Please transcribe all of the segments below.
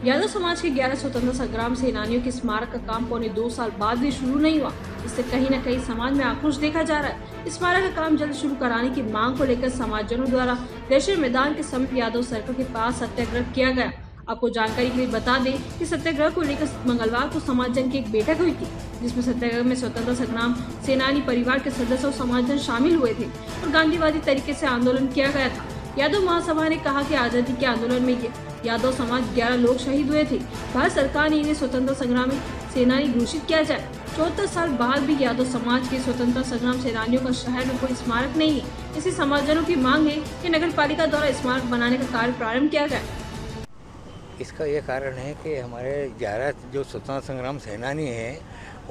यादव समाज के 11 स्वतंत्रता संग्राम सेनानियों के स्मारक का काम पौने 2 साल बाद भी शुरू नहीं हुआ। इससे कहीं न कहीं समाज में आक्रोश देखा जा रहा है। स्मारक का काम जल्द शुरू कराने की मांग को लेकर समाजजनों द्वारा देशर मैदान के समीप यादव सर्कल के पास सत्याग्रह किया गया। आपको जानकारी के लिए बता दें कि सत्याग्रह को लेकर मंगलवार को समाजजन की एक बैठक हुई थी, जिसमें सत्याग्रह में स्वतंत्रता संग्राम सेनानी परिवार के सदस्य और समाजजन शामिल हुए थे और गांधीवादी तरीके से आंदोलन किया गया था। यादव महासभा ने कहा कि आजादी के आंदोलन में यादव समाज 11 लोग शहीद हुए थे। भारत सरकार ने इन्हें स्वतंत्रता संग्राम सेनानी घोषित किया जाए। 74 साल बाद भी यादव समाज के स्वतंत्रता संग्राम सेनानियों का शहर में कोई स्मारक नहीं है। इसी समाजजनों की मांग है कि नगर पालिका द्वारा स्मारक बनाने का कार्य प्रारंभ किया जाए। इसका ये कारण है कि हमारे 11 जो स्वतंत्रता संग्राम सेनानी हैं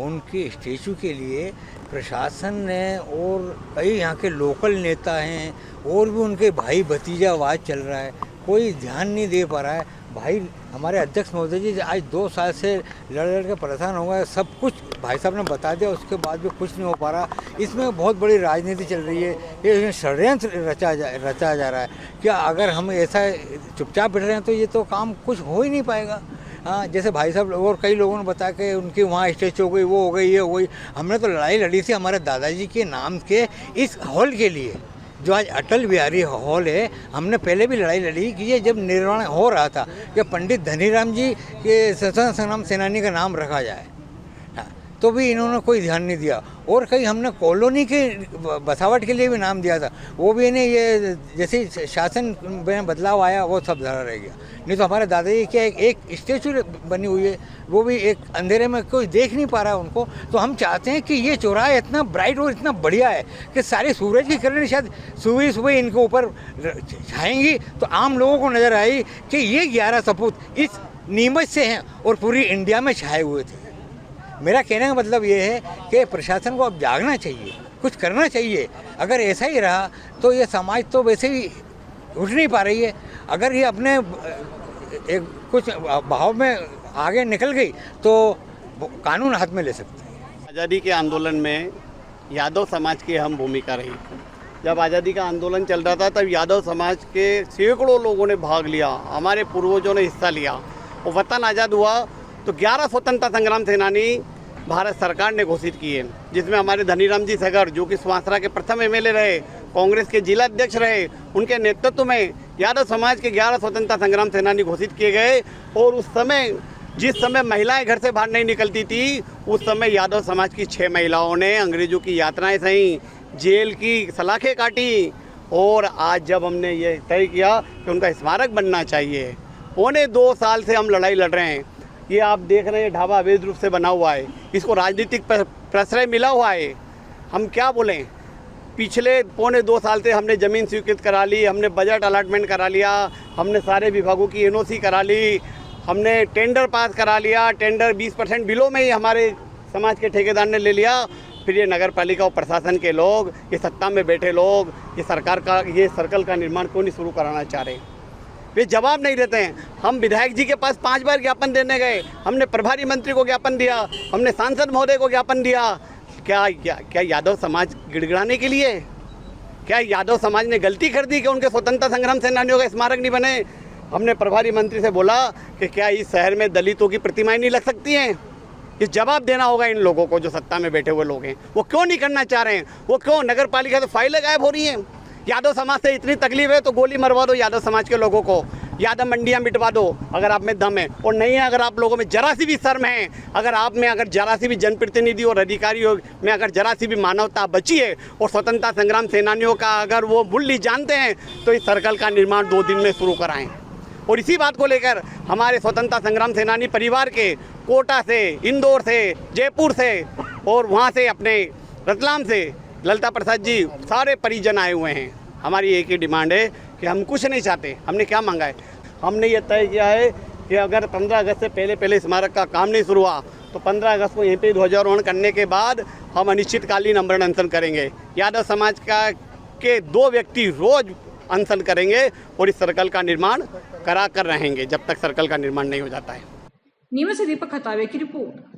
उनकी स्टैचू के लिए प्रशासन ने और कई यहाँ के लोकल नेता हैं और भी उनके भाई भतीजावाद चल रहा है, कोई ध्यान नहीं दे पा रहा है। भाई हमारे अध्यक्ष महोदय जी आज 2 साल से लड़ के परेशान हो गए, सब कुछ भाई साहब ने बता दिया, उसके बाद भी कुछ नहीं हो पा रहा। इसमें बहुत बड़ी राजनीति चल रही है, ये षड्यंत्र रचा जा रहा है। क्या अगर हम ऐसा चुपचाप बैठ रहे हैं तो ये तो काम कुछ हो ही नहीं पाएगा। हाँ, जैसे भाई साहब और कई लोगों ने बताया कि उनकी वहाँ स्टेचू हो गई, वो हो गई, ये हो गई। हमने तो लड़ाई लड़ी थी हमारे दादाजी के नाम के इस हॉल के लिए, जो आज अटल बिहारी हॉल है। हमने पहले भी लड़ाई लड़ी कि ये जब निर्माण हो रहा था कि पंडित धनीराम जी के स्वतंत्रता संग्राम सेनानी का नाम रखा जाए, तो भी इन्होंने कोई ध्यान नहीं दिया। और कहीं हमने कॉलोनी के बसावट के लिए भी नाम दिया था, वो भी इन्हें ये जैसे शासन में बदलाव आया वो सब धरा रह गया। नहीं तो हमारे दादाजी क्या एक स्टेचू बनी हुई है, वो भी एक अंधेरे में कोई देख नहीं पा रहा है उनको। तो हम चाहते हैं कि ये चौराहा इतना ब्राइट और इतना बढ़िया है कि सारे सूरज की किरणें शायद सुबह सुबह इनके ऊपर छाएंगी तो आम लोगों को नजर आई कि ये 11 सपूत इस नीमच से हैं और पूरी इंडिया में छाए हुए थे। मेरा कहने का मतलब ये है कि प्रशासन को अब जागना चाहिए, कुछ करना चाहिए। अगर ऐसा ही रहा तो ये समाज तो वैसे ही उठ नहीं पा रही है। अगर ये अपने एक कुछ भाव में आगे निकल गई तो कानून हाथ में ले सकते हैं। आज़ादी के आंदोलन में यादव समाज की अहम भूमिका रही। जब आज़ादी का आंदोलन चल रहा था तब यादव समाज के सैकड़ों लोगों ने भाग लिया, हमारे पूर्वजों ने हिस्सा लिया और वतन आज़ाद हुआ तो 11 स्वतंत्रता संग्राम सेनानी भारत सरकार ने घोषित किए, जिसमें हमारे धनीराम जी सगर जो कि सुवासरा के प्रथम एमएलए रहे, कांग्रेस के जिला अध्यक्ष रहे, उनके नेतृत्व में यादव समाज के 11 स्वतंत्रता संग्राम सेनानी घोषित किए गए। और उस समय जिस समय महिलाएं घर से बाहर नहीं निकलती थी, उस समय यादव समाज की 6 महिलाओं ने अंग्रेजों की यात्राएं सही, जेल की सलाखें काटी। और आज जब हमने ये तय किया कि उनका स्मारक बनना चाहिए, पौने 2 साल से हम लड़ाई लड़ रहे हैं। ये आप देख रहे हैं ढाबा अवैध रूप से बना हुआ है, इसको राजनीतिक प्रश्रय मिला हुआ है। हम क्या बोलें, पिछले पौने 2 साल से हमने ज़मीन स्वीकृत करा ली, हमने बजट अलॉटमेंट करा लिया, हमने सारे विभागों की एनओसी करा ली, हमने टेंडर पास करा लिया। टेंडर 20% बिलों में ही हमारे समाज के ठेकेदार ने ले लिया। फिर ये नगर पालिका और प्रशासन के लोग, ये सत्ता में बैठे लोग, ये सरकार का ये सर्कल का निर्माण क्यों नहीं शुरू कराना चाह रहे? वे जवाब नहीं देते हैं। हम विधायक जी के पास 5 बार ज्ञापन देने गए, हमने प्रभारी मंत्री को ज्ञापन दिया, हमने सांसद महोदय को ज्ञापन दिया। क्या यादव समाज गिड़गिड़ाने के लिए? क्या यादव समाज ने गलती कर दी कि उनके स्वतंत्रता संग्राम सेनानियों का स्मारक नहीं बने? हमने प्रभारी मंत्री से बोला कि क्या इस शहर में दलितों की प्रतिमाएं नहीं लग सकती हैं? ये जवाब देना होगा इन लोगों को जो सत्ता में बैठे हुए लोग हैं। वो क्यों नहीं करना चाह रहे हैं? वो क्यों? नगर पालिका से फाइलें गायब हो रही हैं। यादव समाज से इतनी तकलीफ है तो गोली मरवा दो यादव समाज के लोगों को, यादव मंडियां मिटवा दो अगर आप में दम है। और नहीं है अगर आप लोगों में जरा सी भी शर्म है, अगर आप में अगर जरा सी भी जनप्रतिनिधि और अधिकारियों में अगर जरा सी भी मानवता बची है और स्वतंत्रता संग्राम सेनानियों का अगर वो मूल्य जानते हैं तो इस सर्कल का निर्माण 2 दिन में शुरू कराएं। और इसी बात को लेकर हमारे स्वतंत्रता संग्राम सेनानी परिवार के कोटा से, इंदौर से, जयपुर से और वहाँ से अपने रतलाम से ललिता प्रसाद जी सारे परिजन आए हुए हैं। हमारी एक ही डिमांड है कि हम कुछ नहीं चाहते। हमने क्या मांगा है? हमने ये तय किया है कि अगर 15 अगस्त से पहले स्मारक का काम नहीं शुरू हुआ तो 15 अगस्त को यहीं पे ध्वजारोहण करने के बाद हम अनिश्चितकालीन अमरण अनशन करेंगे। यादव समाज के 2 व्यक्ति रोज अनशन करेंगे और इस सर्कल का निर्माण करा कर रहेंगे जब तक सर्कल का निर्माण नहीं हो जाता है। नीमच से दीपक खतावे की रिपोर्ट।